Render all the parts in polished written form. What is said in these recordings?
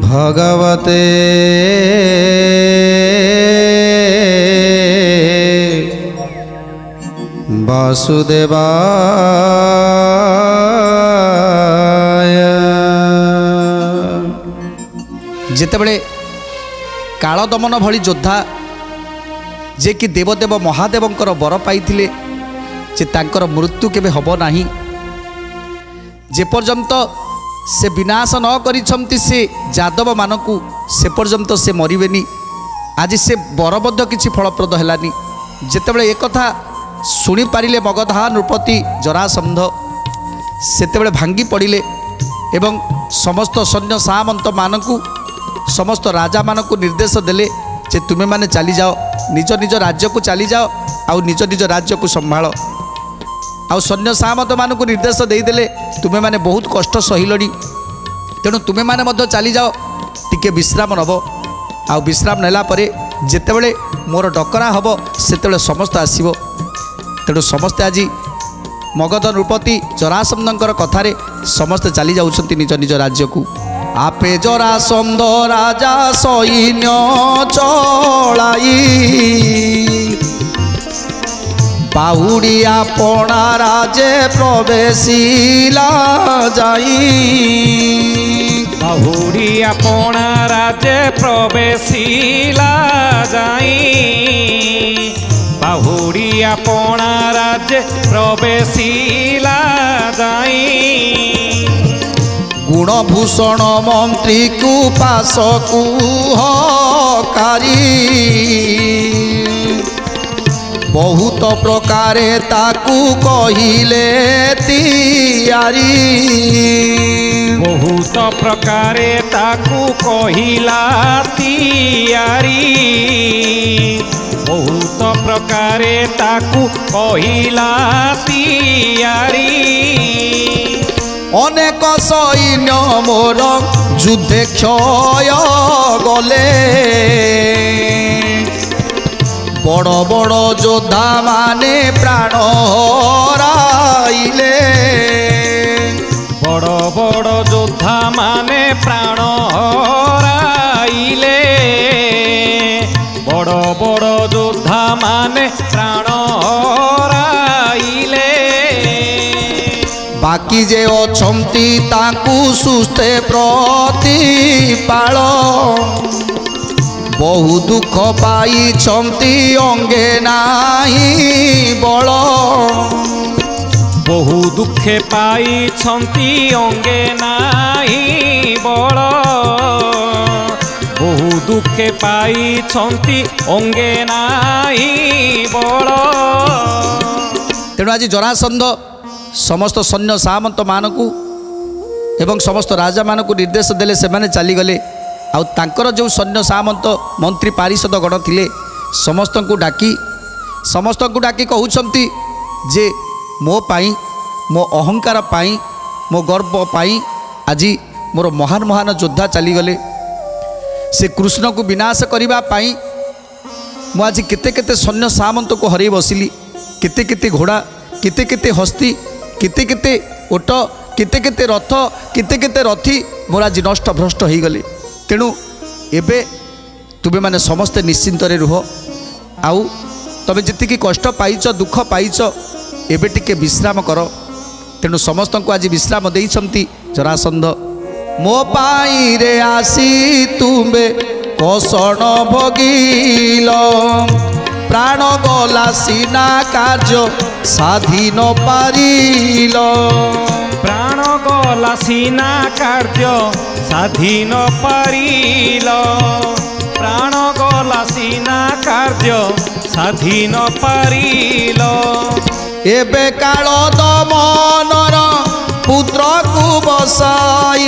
भगवते वासुदेवाय। जेतेबेले कालदमन भली योद्धा जे कि देवदेव महादेवंकर बर पाइथिले जे तांकर मृत्यु केबे हब नाही, जे पर्यंत से विनाश न करिछंती से यादव मानकू से पर्यंत से मरिबेनी। आज से बर मध्य किछि फलप्रद हेलानी। जेतेबेले एक कथा शुणी पारिले मगधा नृपति जरासंध सेतेबेले भांगी पड़िले एवं समस्त सैन्य सामंत मानकू समस्त राजा मानकू निर्देश देले जे तुमे माने चली जाओ निज निज राज्य को चली जाओ आउ निज निज राज्य को संभाल। आउ सैन्य सामंत मानकू निर्देश देदेले तुमे माने बहुत कष्ट सहिलणी, तेणु तुमे माने मध्य चली जाओ टिके विश्राम नब। आउ विश्राम नेला परे जेतेबेले मोर डकरा हब सेतेबेले समस्त आसीबो। तेणु समस्ते आज मगध नृपति जरासंधंकर कथारे समस्ते चली जाउछंती निज निज राज्य को। आपे जरासंध राजा सैन्य चलाई बाहुड़िया पणा राजे प्रवेशिला जाई। बाहुड़िया पणा राजे प्रवेशिला जाई। बाहुड़िया पणा राजे प्रवेशिला जाई। गुणभूषण मंत्री को पास को हकारी बहुत प्रकारे ताकू कहिले तियारी। बहुत प्रकारे ताकू कहिला तियारी। बहुत प्रकारे ताकू कहिला तियारी। अनेक सैन्य मोर युद्धे क्षय गले बड़ बड़ योद्धा माने प्राण हराइले। बड़ बड़ योद्धा माने प्राण हराइले। बड़ बड़ योद्धा माने प्राण हराइले। बाकी जे अछंती ताकू सुस्थे प्रतिपाल बहु दुख पाई छंती अंगे नाही बल। बहु दुखे पाई छंती अंगे नाही बल। बहु दुखे पाई छंती अंगे नाही बल। तेणु आज जरासंध समस्त सैन्य सामंत मानकू एवं समस्त राजा मानकू निर्देश देले से माने चली गले। आउ तांकर जो सैन्य सामंत मंत्री पारिषद गण थिले समस्त को डाकी कहउछंती जे मो पाई मो अहंकार पाई मो गर्व पाई आज मोर महान महान योद्धा चली गले। से कृष्ण को विनाश करने पाई मु आज केते केते सैन्य सामंत को हरई बसिली। केते केते घोड़ा केते केते हस्ती केते केते ओट केते केते रथ केते केते रथी मोर आज नष्ट भ्रष्ट हो गले। तेणु एबे तुमे माने समस्ते निश्चिंत रे रुह। आउ तबे जितिकी कष्ट पाइच दुख पाइच एबे टिके विश्राम कर। तेणु समस्त को आज विश्राम देइछंती जरासंध। मो पाई रे आसी तुमे कषण भोगिल प्राण गला सीना कार्य साधी न पारिल। प्राण गला सीना कार्य साधी न पारिल। प्राण गला सीना कार्य साधी न पारिल। एबे काल दमनर पुत्र को बसाई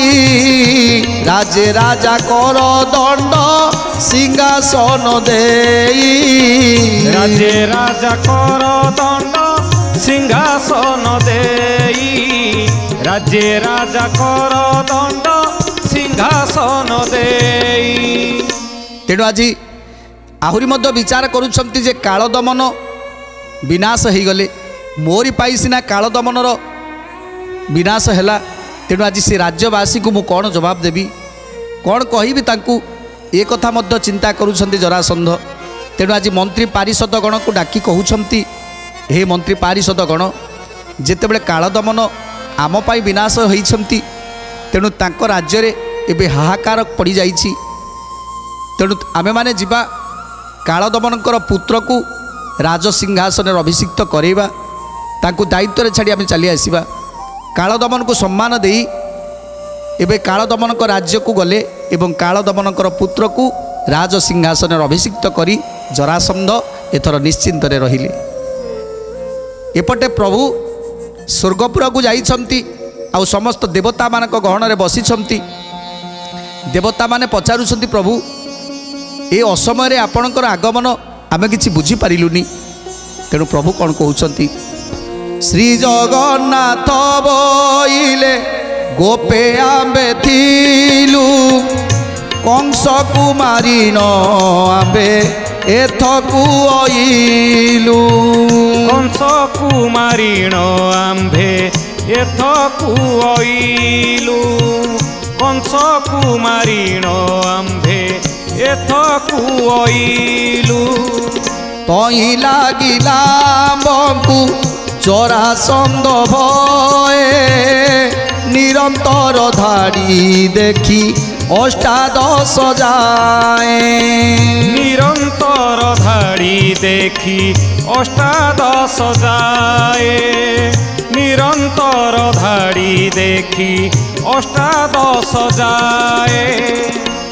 राजे राजा कर दंड सिंहासन देई। राजे राजा कर दंड सिंहासन देई। राजे राजा कर दंड सिंहासन देई। तेणु आज आहुरी मध्य विचार करुछंती जे काल दमन विनाश हो गले मोरी पाई सिना काल दमनर विनाश है। तेणु आज से राज्यवासी को मु कौन जवाब देवी कौन कहबी तांकु ए कथा मध्य चिंता करुछंती जरासंध। तेणु आज मंत्री पारिषद गण को डाकी कहउछंती, हे मंत्री पारिषद गण, जेतेबेले काल दमन आम पाई विनाश होइछंती, तेणु तांको राज्य रे एबे हाहाकार पड़ी जाइछि। तेणु आमे माने जिबा काल दमनकर पुत्र को राजसिंहासन अभिषिक्त करेबा, तांको दायित्व रे छाड़ी आमे चली आसीबा। काल दमन को सम्मान देई एबे काल दमनक राज्य को गले एवं काल दमनकर पुत्र को राजसिंहासन अभिषिक्त करी जरासंध एथर निश्चिंत रहिले। एपटे प्रभु स्वर्गपुर को जाइछंती, आउ समस्त देवता मानक गहन रे बसिछंती। देवता माने पचारुछंती, प्रभु ए असमय रे आपणकर आगमन आमे किछि बुझी पारिलुनी। तेणु प्रभु कौन कहउछंती, श्री जगन्नाथ बोइले गोपे आंबे थिलु, कंस कुमारी न आंबे एथकु आइलु। कंस कुमारी न आंबे एथकु आइलु, कंस कुमारी न आंबे एथकु आइलु। तई लागिला बंकु जरासंध भये, निरंतर धाड़ी देखी अष्टादश जाए। निरंतर धाड़ी देखी अष्टादश जाए, निरंतर धाड़ी देखी अष्टादश जाए।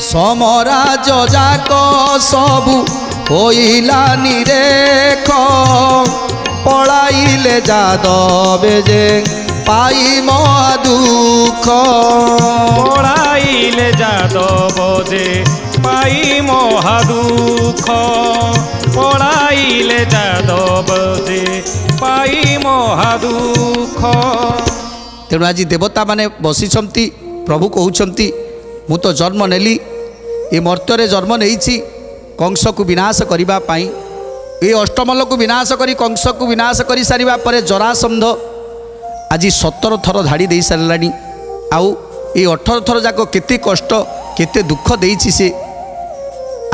समराज जाक सबु होइला निरेख, पळाइले जादवे जे पाई महादुख। पळाइले जादव जे पाई महादुख, पळाइले जादव जे पाई महादुख। तेणु आज देवता माने बसिछंती, प्रभु कहउछंती, मु तो जन्म नेली ए मर्त्य जन्म नहीं कंस को विनाश करने पाई। ये अष्टमल को विनाश करी कंस को विनाश कर सारिबा परे जरासंध आज 17 थर धाड़ी दे सारानी। आउ ये 18 थर जाक केते कष्ट केते दुख देइछि से।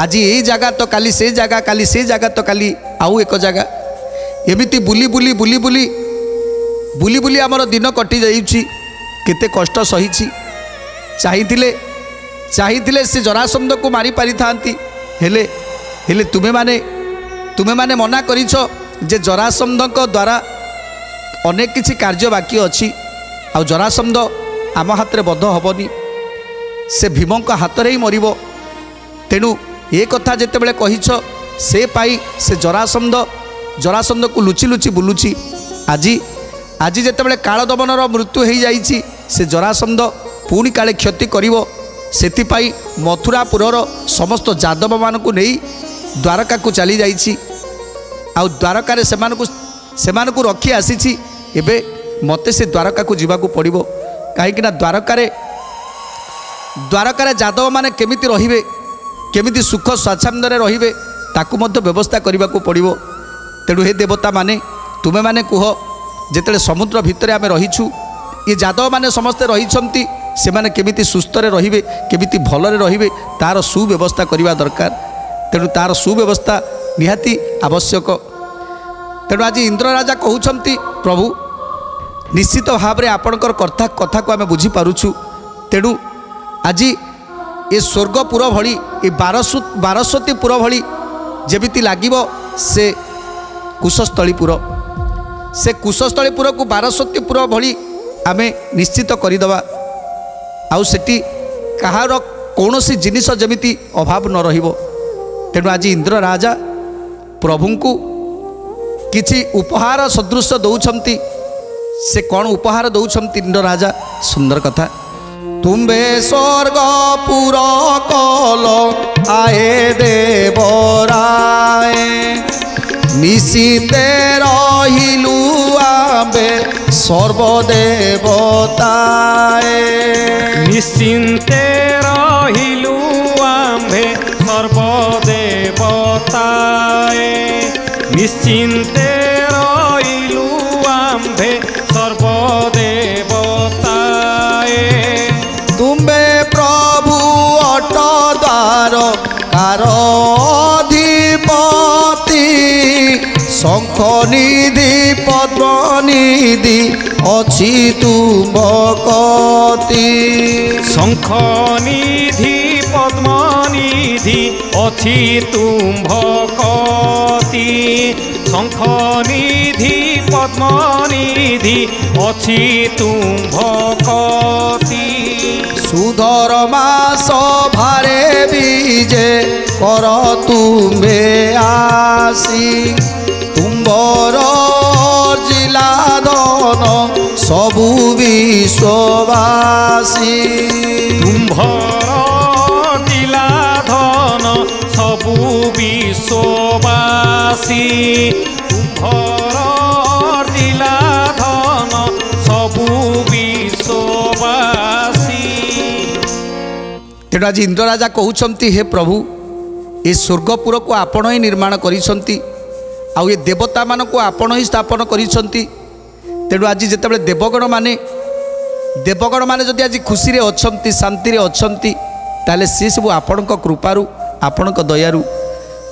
आज ये जगह तो काली से जगह, काली से जगह तो काली आउ एक जगह, एमिति बुली बुली बुली बुली बुली बुली आमर दिन कटि जाइछि। केते कष्ट सहिछि। चाहिथिले से जरासंध को मारी पारि थांती, हेले तुमे माने मना करिछ जे जरासंध द्वारा अनेक किछि कार्य बाकी अछि। आ जरासंध आम हाथ में बद्ध हेबनी, से भीम का हाथ में ही मरिबो। तेणु ये कथा जेतेबेले कहिछ से पाई से जरासंध को लुचि लुचि बुलुची। आज जेतेबेले काल दमनर मृत्यु हो जाइछि, से जरासंध पुणी काले क्षति करिवो। सेतिपाई मथुरापुरर समस्त जादव मानकु नहीं द्वारका को चली जाइछि। आउ द्वारकार सेमानकु रखी आसीछि। एबे मते से द्वारका को जीवाकू पड़िबो, काहेकि ना द्वारकार जादव माने केमिति रहिबे, केमिति सुख स्वाच्छंद्य रहिबे, ताकू मध्य व्यवस्था करबाकू पड़िबो। तेणु हे देवता माने तुमे माने कुह, जेतेले समुद्र भितरे आमे रहिछु, ये जादव माने समस्ते रहिछंती, से माने केमिति सुस्थरे रहिबे, केमिति भलरे रहिबे, तार सुव्यवस्था करबा दरकार। तेणु तार सुव्यवस्था निहाती आवश्यक। तेणु आज इंद्र राजा कहउछंती, प्रभु निश्चित भाव में आपणकर कथा को आम बुझीपारुछु। तेणु आज ये स्वर्गपुर भली ये बारस्वतीपुर भली जेमिति लागिबो से कुशस्थलीपुर, से कुशस्थलीपुर को बारस्वतीपुर भली आमे निश्चित करदबा। आउ सेठी कहार कौनसी जिनिस जेमिति अभाव न रहिबो। तेणु आज इंद्र राजा प्रभु को किछि उपहार सदृश दौछंती। से कौन उपहार दौछंती इंद्र राजा? सुंदर कथा। तुम्बे स्वर्गपुर कल आए देवराय, निशिते रहिलु आंबे सर्वदेवताए। निश्चिन्ते रहिलु आंबे सर्वदेवताए, निश्चिन्ते रहिलु आंबे सर्वदेवताए। तुम्बे प्रभु ସଂସାର ଅଧିପତି ଶଙ୍ଖ ନିଧି ପଦ୍ମନିଧି ଅଛି ତୁମ୍ଭ କତି। ଶଙ୍ଖ ନିଧି ପଦ୍ମନିଧି ଅଛି ତୁମ୍ଭ କତି। ଶଙ୍ଖ ନିଧି ପଦ୍ମନିଧି ଅଛି ତୁମ୍ଭ କତି। ସୁଧର୍ମା ସଭାରେ ବିଜେ କର ତୁମ୍ଭେ ଆସି ତୁମ୍ଭର ଜିଲା ଧନ ସବୁ ବିଶ୍ୱବାସୀ। ତୁମ୍ଭର ଜିଲା ଧନ ସବୁ ବିଶ୍ୱବାସୀ। ତୁମ୍ଭର ଜିଲା ଧନ ସବୁ ବିଶ୍ୱବାସୀ। ତେଣୁ ଆଜି ଇନ୍ଦ୍ରରାଜା କହୁଛନ୍ତି ହେ ପ୍ରଭୁ ଏ ସ୍ୱର୍ଗପୁରକୁ ଆପଣ ହିଁ ନିର୍ମାଣ କରିଛନ୍ତି ଆଉ ଏ ଦେବତାମାନଙ୍କୁ ଆପଣ ହିଁ ସ୍ଥାପନ କରିଛନ୍ତି। ତେଣୁ ଆଜି ଯେତେବେଳେ ଦେବଗଣମାନେ ଯଦି ଆଜି ଖୁସିରେ ଅଛନ୍ତି ଶାନ୍ତିରେ ଅଛନ୍ତି ତାହେଲେ ସେ ସବୁ ଆପଣଙ୍କ କୃପାରୁ ଆପଣଙ୍କ ଦୟାରୁ।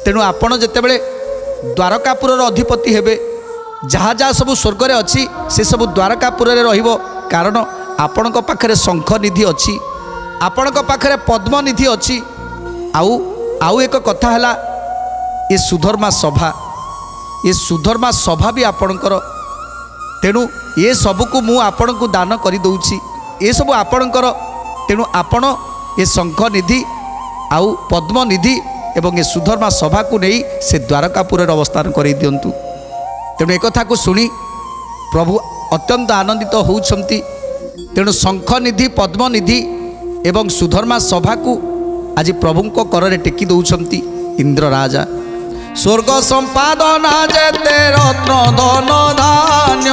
ତେଣୁ ଆପଣ ଯେତେବେଳେ ଦ୍ୱାରକାପୁରର ଅଧିପତି ହେବେ ଯାହା ଯାହା ସବୁ ସ୍ୱର୍ଗରେ ଅଛି ସେ ସବୁ ଦ୍ୱାରକାପୁରରେ ରହିବ କାରଣ ଆପଣଙ୍କ ପାଖରେ ଶଙ୍ଖ ନିଧି ଅଛି ଆପଣଙ୍କ ପାଖରେ ପଦ୍ମନିଧି ଅଛି। ଆଉ ଏକ କଥା ହେଲା ଏ ସୁଧର୍ମା ସଭା ବି ଆପଣଙ୍କର। ତେଣୁ ଏ ସବୁକୁ ମୁଁ ଆପଣଙ୍କୁ ଦାନ କରିଦେଉଛି ଏସବୁ ଆପଣଙ୍କର। ତେଣୁ ଆପଣ ଏ ଶଙ୍ଖ ନିଧି ଆଉ ପଦ୍ମନିଧି ଏବଂ ଏ ସୁଧର୍ମା ସଭାକୁ ନେଇ ସେ ଦ୍ୱାରକାପୁରରେ ଅବସ୍ଥାନ କରାଇ ଦିଅନ୍ତୁ। ତେଣୁ ଏକଥାକୁ ଶୁଣି ପ୍ରଭୁ ଅତ୍ୟନ୍ତ ଆନନ୍ଦିତ ହେଉଛନ୍ତି। ତେଣୁ ଶଙ୍ଖ ନିଧି ପଦ୍ମନିଧି ଏବଂ ସୁଧର୍ମା ସଭାକୁ ଆଜି ପ୍ରଭୁଙ୍କ କରରେ ଟେକି ଦେଉଛନ୍ତି ଇନ୍ଦ୍ରରାଜା। ସ୍ୱର୍ଗ ସମ୍ପାଦନା ଯେତେ ରତ୍ନ ଧନ ଧାନ୍ୟ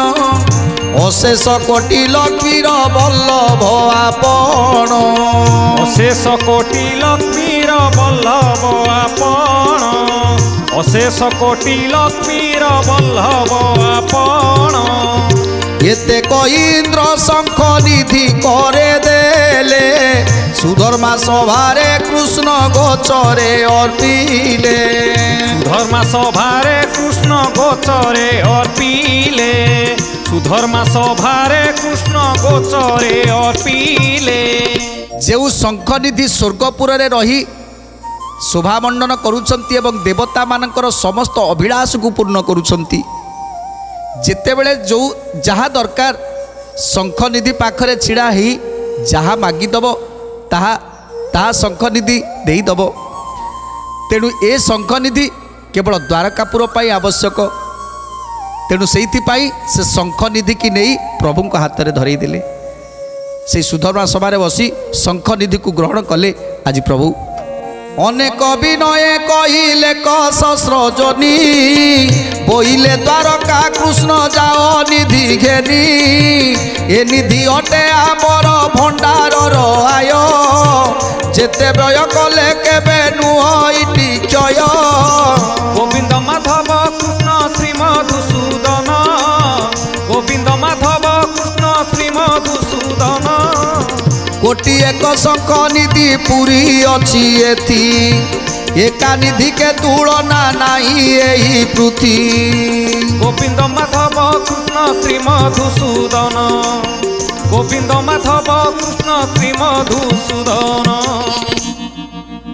ଅଶେଷ କୋଟି ଲକ୍ଷ୍ମୀର ବଲ୍ଲଭ ଆପଣ। ଅଶେଷ କୋଟି ଲକ୍ଷ୍ମୀର ବଲ୍ଲଭ ଆପଣ। ଅଶେଷ କୋଟି ଲକ୍ଷ୍ମୀର ବଲ୍ଲଭ ଆପଣ। ଏତେକ ଇନ୍ଦ୍ର ଶଙ୍ଖ ନିଧି করে ଦେଲେ ସୁଧର୍ମା ସଭାରେ କୃଷ୍ଣ ଗୋଚରେ ଅର୍ପିଲେ। ସୁଧର୍ମା ସଭାରେ କୃଷ୍ଣ ଗୋଚରେ ଅର୍ପିଲେ। ସୁଧର୍ମା ସଭାରେ କୃଷ୍ଣ ଗୋଚରେ ଅର୍ପିଲେ। ଯେଉଁ ଶଙ୍ଖ ନିଧି ସ୍ୱର୍ଗପୁରରେ ରହି ଶୋଭାମଣ୍ଡନ କରୁଛନ୍ତି ଏବଂ ଦେବତାମାନଙ୍କର ସମସ୍ତ ଅଭିଳାଷକୁ ପୂର୍ଣ୍ଣ କରୁଛନ୍ତି। ଯେତେବେଳେ ଯେଉଁ ଯାହା ଦରକାର ଶଙ୍ଖ ନିଧି ପାଖରେ ଛିଡ଼ା ହେଇ ଯାହା ମାଗିଦେବ ତାହା ଶଙ୍ଖ ନିଧି ଦେଇଦେବ। ତେଣୁ ଏ ଶଙ୍ଖ ନିଧି କେବଳ ଦ୍ୱାରକାପୁର ପାଇଁ ଆବଶ୍ୟକ। ତେଣୁ ସେଇଥିପାଇଁ ସେ ଶଙ୍ଖ ନିଧିକି ନେଇ ପ୍ରଭୁଙ୍କ ହାତରେ ଧରେଇ ଦେଲେ। সেই সুধর্মা সভারে বসি শঙ্খ নিধিকে গ্রহণ কলে আজি প্রভু। অনেক বিনয়ে কহিলে সহস্রজনী বইলে দ্বারকা কৃষ্ণ যাও নিধি ঘেনি। এ নিধি অটে আমর ভণ্ডারর আয় যেতে ব্যয় কলে কেবে নুহ ইটি ক্ষয়। গোবিন্দ মাধব কৃষ্ণ শ্রীমধুসূদন। গোবিন্দ মাধব কৃষ্ণ শ্রীমধুসূদন। কোটি এক শঙ্খ নিধি পুরী অছি এথি একা নিধিকে তুলনা নাই এই পৃথি। গোবিন্দ মাধব কৃষ্ণ শ্রীমধুসূদন। গোবিন্দ মাধব কৃষ্ণ শ্রীমধুসূদন।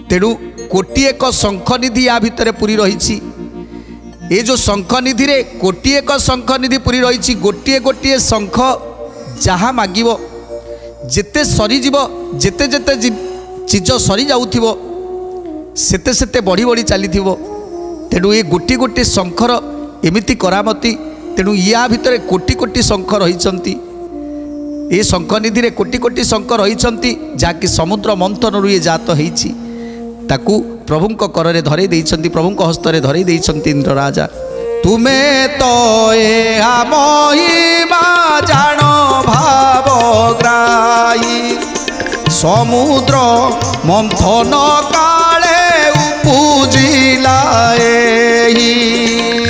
তেণু কোটি এক শঙ্খ নিধি या ভিতরে পুরী রয়েছে। ये जो शंख निधि रे गोटे एक शंख निधि पूरी रही। गोटे गोटे शंख जहाँ मागिब जेते सरीजीव जेते जेते चीज सरी जाउथिबो सेते सेते बढ़ी बढ़ी चली। तेणु ये गोटे गोटे शंखर एमिति करामती। तेणु या भितर कोटी कोटी शंख रही। ये शंख निधि रे कोटी कोटी शंख रही जहाँकि समुद्र मंथन ये जात होईछि ताकू प्रभुंक कररे धरे देइछन्ति। प्रभुंक हस्तरे धरे देइछन्ति इंद्र राजा। तुमे तो ए महिमा जान भाव ग्राही समुद्र मंथन काले उपुजिला एही।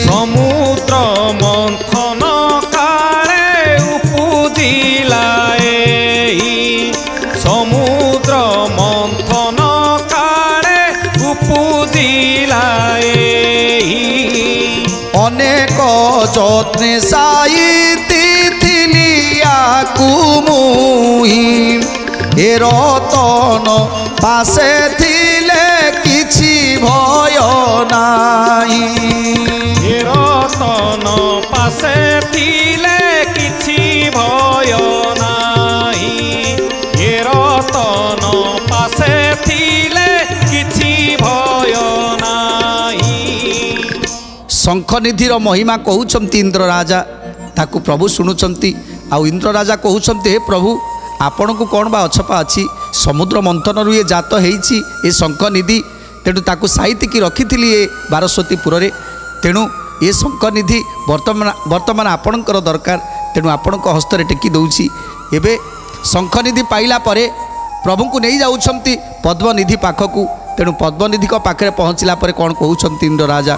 समुद्र मंथन काले उपुजिला एही। समुद्र मंथन ଉପୁଜିଲାଏ ଅନେକ ଯତ୍ନେ ସାଇତିଥିଲି ଆକୁ ମୁହିଁ ଏ ରତନ ପାଶେ ଥିଲେ କିଛି ଭୟ ନାହିଁ ଏ ରତନ ପାଶେ ଥିଲେ କିଛି ଭୟ ନାହିଁ ଏ ରତନ ପାଶେ ଥିଲେ କିଛି ଭୟ ନାହିଁ। ଶଙ୍ଖନିଧିର ମହିମା କହୁଛନ୍ତି ଇନ୍ଦ୍ର ରାଜା ତାକୁ ପ୍ରଭୁ ଶୁଣୁଛନ୍ତି ଆଉ ଇନ୍ଦ୍ର ରାଜା କହୁଛନ୍ତି ହେ ପ୍ରଭୁ ଆପଣଙ୍କୁ କ'ଣ ବା ଅଛପା ଅଛି ସମୁଦ୍ର ମନ୍ଥନରୁ ଏ ଜାତ ହେଇଛି ଏ ଶଙ୍ଖନିଧି ତେଣୁ ତାକୁ ସାଇତିକି ରଖିଥିଲି ଏ ବାରସ୍ୱତୀପୁରରେ ତେଣୁ ଏ ଶଙ୍ଖନିଧି ବର୍ତ୍ତମାନ ଆପଣଙ୍କର ଦରକାର ତେଣୁ ଆପଣଙ୍କ ହସ୍ତରେ ଟେକି ଦେଉଛି। ଏବେ ଶଙ୍ଖନିଧି ପାଇଲା ପରେ ପ୍ରଭୁଙ୍କୁ ନେଇ ଯାଉଛନ୍ତି ପଦ୍ମନିଧି ପାଖକୁ ତେଣୁ ପଦ୍ମନିଧିଙ୍କ ପାଖରେ ପହଞ୍ଚିଲା ପରେ କ'ଣ କହୁଛନ୍ତି ଇନ୍ଦ୍ର ରାଜା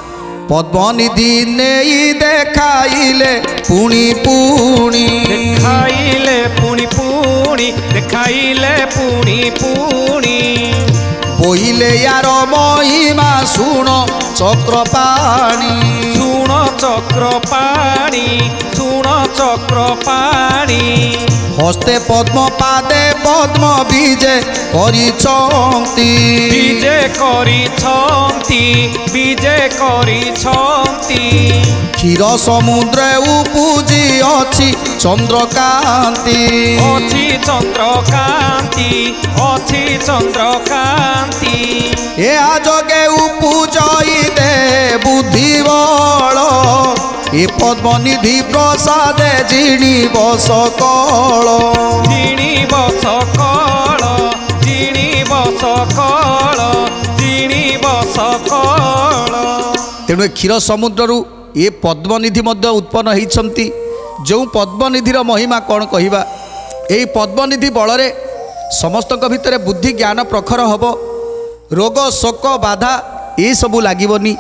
ପଦ୍ମନିଧି ନେଇ ଦେଖାଇଲେ ପୁଣି ପୁଣି ଦେଖାଇଲେ ପୁଣି ପୁଣି ଦେଖାଇଲେ ପୁଣି ପୁଣି ବୋଇଲେ ୟାର ମହିମା ଶୁଣ ଚକ୍ରପାଣି ଶୁଣ ଚକ୍ରପାଣି ଶୁଣ ଚକ୍ରପାଣି ହସ୍ତେ ପଦ୍ମ ପାଦେ ପଦ୍ମ ବିଜେ କରିଛନ୍ତି ବିଜେ କରିଛନ୍ତି ବିଜେ କରିଛନ୍ତି କ୍ଷୀର ସମୁଦ୍ର ଉପୁଜି ଅଛି ଚନ୍ଦ୍ରକାନ୍ତି ଅଛି ଚନ୍ଦ୍ରକାନ୍ତି ଅଛି ଚନ୍ଦ୍ରକାନ୍ତି ଏ ଆଯୋଗେ ଉପୁଜଇ ଦେ ବୁଦ୍ଧି ବଳ ଏ ପଦ୍ମନିଧି ପ୍ରସାଦେ ଜିଣିବ ସକଳ ଜିଣିବ ସକଳ ଜିଣିବ ସକଳ ଜିଣିବ ସକଳ। ତେଣୁ ଏ କ୍ଷୀର ସମୁଦ୍ରରୁ ଏ ପଦ୍ମନିଧି ମଧ୍ୟ ଉତ୍ପନ୍ନ ହେଇଛନ୍ତି ଯେଉଁ ପଦ୍ମନିଧିର ମହିମା କ'ଣ କହିବା ଏହି ପଦ୍ମନିଧି ବଳରେ ସମସ୍ତଙ୍କ ଭିତରେ ବୁଦ୍ଧି ଜ୍ଞାନ ପ୍ରଖର ହେବ ରୋଗ ଶୋକ ବାଧା ଏସବୁ ଲାଗିବନି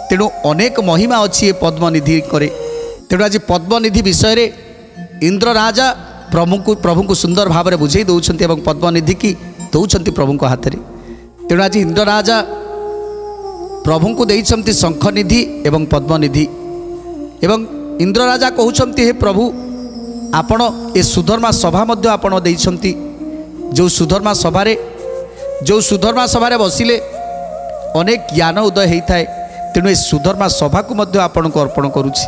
ତେଣୁ ଅନେକ ମହିମା ଅଛି ଏ ପଦ୍ମନିଧି କରେ ତେଣୁ ଆଜି ପଦ୍ମନିଧି ବିଷୟରେ ଇନ୍ଦ୍ର ରାଜା ପ୍ରଭୁଙ୍କୁ ସୁନ୍ଦର ଭାବରେ ବୁଝେଇ ଦେଉଛନ୍ତି ଏବଂ ପଦ୍ମନିଧି କି ଦେଉଛନ୍ତି ପ୍ରଭୁଙ୍କ ହାତରେ ତେଣୁ ଆଜି ଇନ୍ଦ୍ର ରାଜା ପ୍ରଭୁଙ୍କୁ ଦେଇଛନ୍ତି ଶଙ୍ଖନିଧି ଏବଂ ପଦ୍ମନିଧି ଏବଂ ଇନ୍ଦ୍ର ରାଜା କହୁଛନ୍ତି ହେ ପ୍ରଭୁ ଆପଣ ଏ ସୁଧର୍ମା ସଭା ମଧ୍ୟ ଆପଣ ଦେଇଛନ୍ତି ଯେଉଁ ସୁଧର୍ମା ସଭାରେ ବସିଲେ ଅନେକ ଜ୍ଞାନ ଉଦୟ ହେଇଥାଏ ତେଣୁ ଏ ସୁଧର୍ମା ସଭାକୁ ମଧ୍ୟ ଆପଣଙ୍କୁ ଅର୍ପଣ କରୁଛି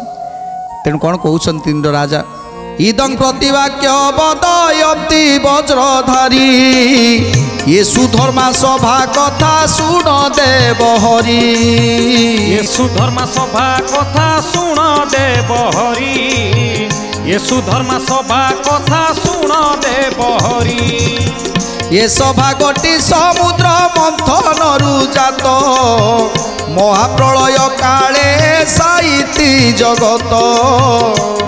ତେଣୁ କ'ଣ କହୁଛନ୍ତି ଇନ୍ଦ୍ର ରାଜା ଇଦଂ ପ୍ରତିବାକ୍ୟ ବଦୟନ୍ତି ବଜ୍ରଧାରୀ ये सुधर्मा सभा कथा सुन देव हरि ये सुधर्मा सभा कथा सुन देव हरि ये सुधर्मा सभा कथा सुन देव हरि ये सभा गोटी समुद्र मंथन जात महाप्रलय काले साहिती जगत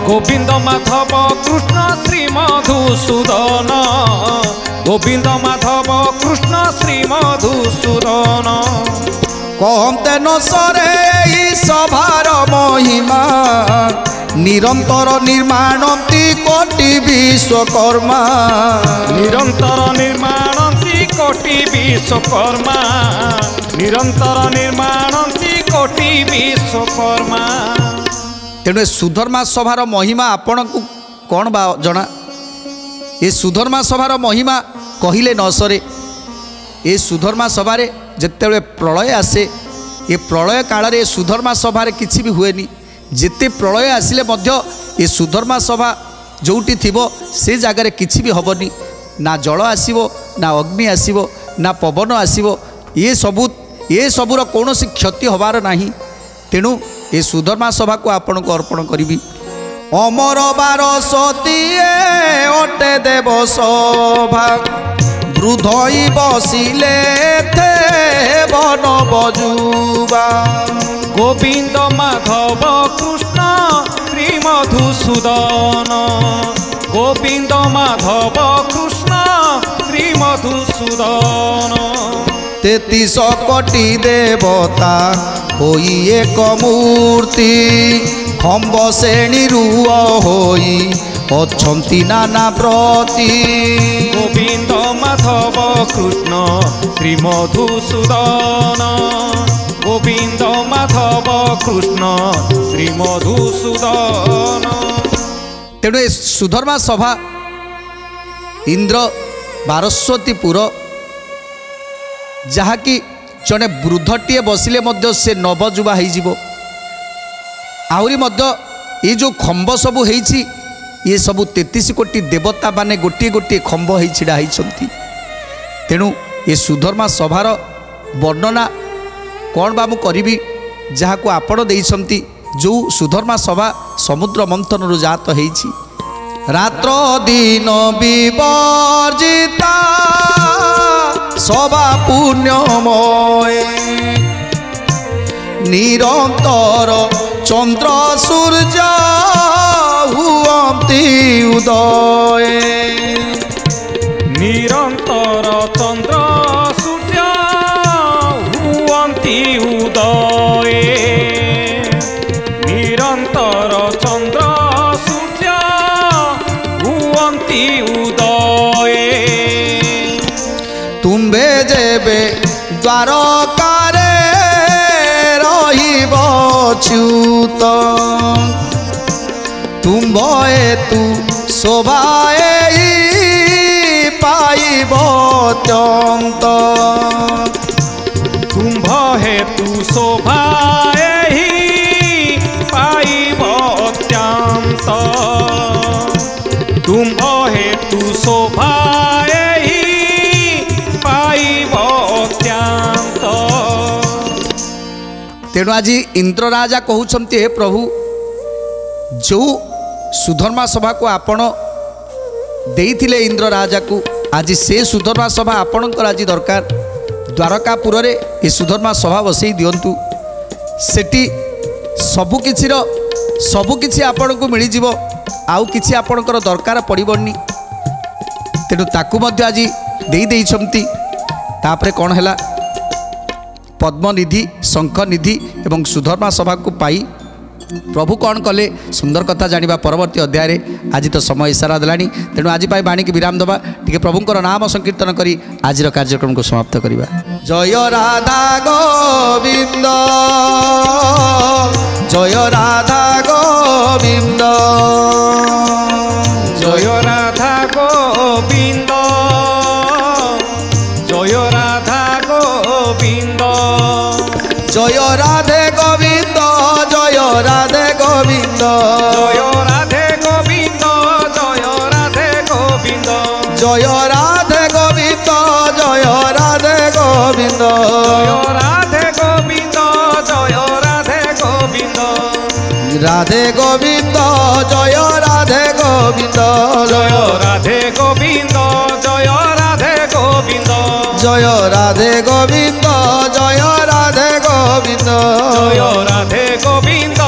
गोविंद माधव कृष्ण श्री मधुसूदन गोविंद माधव कृष्ण श्री मधुसूदन कहते न सरे सभार महिमा निरंतर निर्माणंती कोटि विश्वकर्मा निरंतर निर्माणंती कोटि विश्वकर्मा निरंतर निर्माणंती कोटि विश्वकर्मा। तेणु सुधर्मा सभार महिमा आपण को कौन बा जना ये सुधर्मा सभार महिमा कहिले न सरे ये सुधर्मा सभारे जिते प्रलय आसे ये प्रलय काल रे सुधर्मा सभारे किछि भी हुएनी जिते प्रलय आसिले मध्य ये सुधर्मा सभा जोटी थिबो से जगार किछि भी हबनी ना जल आसीबो ना अग्नि आसीबो ना पवन आसीबो ये सबुर कौनसी क्षति हबार नाही तेणु ये सुधर्मा सभा को आपण को अर्पण करी अमर बारसती अटे देव सभा वृद्धई बसिले थे बन बजुबा गोविंद माधव कृष्ण श्री मधुसूदन गोविंद माधव कृष्ण श्री मधुसूदन 33 कोटि देवता होई एक मूर्ति खम्ब श्रेणी होई अछंती नाना प्रति गोविंद माधव कृष्ण श्री मधुसूदन गोविंद माधव कृष्ण श्री मधुसूदन। तेणु ए सुधर्मा सभा इंद्र बारस्वतीपुर जहाँकि जड़े वृद्धटीए बसिले मध्य से नवजुवा हो आहरी ये जो खंब सबू होइछि ये सबू 33 कोटी देवता माने गोटे गोटे खंब हो छिड़ा होती। तेणु ये सुधर्मा सभार वर्णना कौन बा करी जहाँ को आपण देइछंती जो सुधर्मा सभा समुद्र मंथन जात होइछि। रात्र दिन विवर्जिता सभा पुण्यमय निरंतर चंद्र सूर्य हुअन्ति उदय। निरंतर चंद्र सूर्य हुअन्ति उदय। निरंतर चंद्र सूर्य हुअन्ति उदय। तुम्बे जेबे द्वारकारे रहिब च्युत तुम्ब हेतु शोभाए पाइब अत्यंत। तुम्भ हेतु शोभाए पाइब अत्यंत। तुम्भ हेतु शोभाए पाइब अत्यंत। तेणु आज इंद्र राजा कहउछन्ति हे प्रभु जो सुधर्मा सभा को आपण देइथिले इंद्र राजा को आज से सुधर्मा सभा आपणकर आज दरकार। द्वारकापुर रे ये सुधर्मा सभा बसई दियंतु सेठी सबुकिछि आपण को मिल जिवो आउ किछि आपणकर दरकार पड़िबनी। तेणु ताकू मध्य आज देई देइछंती। तापरे कौन हैला पद्मनिधि शंखनिधि एवं सुधर्मा सभा को पाई प्रभु कौन कले सुंदर कथा जानिबा परवर्ती अध्याय आज तो समय सारा देलानी। तेणु आज बाणी की विराम दबा टिके प्रभुंकर नाम संकीर्तन करी आज कार्यक्रम को समाप्त करिबा। जय राधा गोविंद जय राधा गोविंद जय राधा गोविंद जय राधा गोविंद जय राधे गोविंद जय राधे गोविंद जय राधे गोविंद जय राधे गोविंद जय राधे गोविंद जय राधे गोविंद जय राधे गोविंद जय राधे गोविंद राधे गोविंद जय राधे गोविंद जय राधे गोविंद जय राधे गोविंद जय राधे गोविंद जय राधे गोविंद जय राधे गोविंद